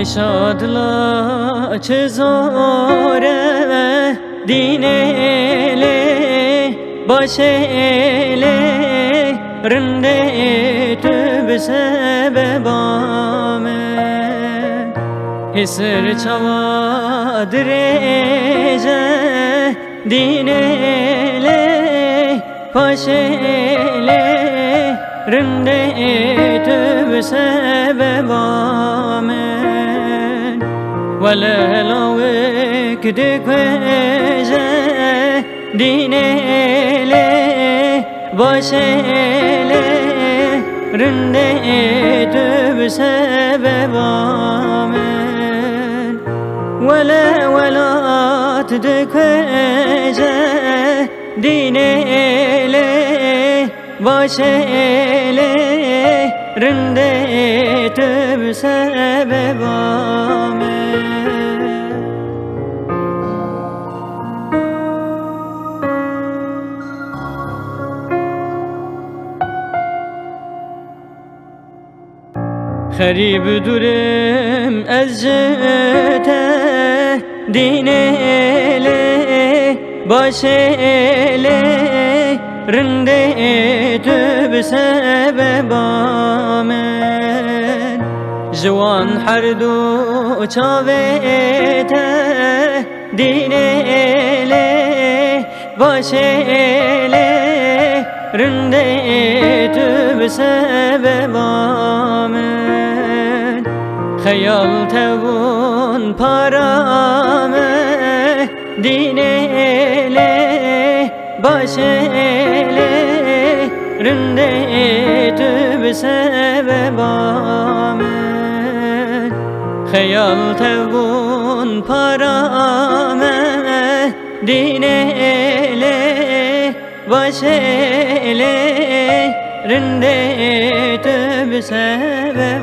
Nişadla çizore dinele başele rinde tüb sebebame Hisr çava direce dinele paşele rinde tüb sebebame ولا لوك دكوجه دينله باشله رنده تب سبب آمن ولا تدكوجه دينله باشله رنده تب سبب آمن خريب durem ezcete dinele başele rinde tüb sebebamen Jwan hardu çavete dinele başele rinde tüb sebebamen Khayal tevun parame dinele başele rinde tüb sebebamen Khayal tevun parame dinele başele rinde tüb sebebame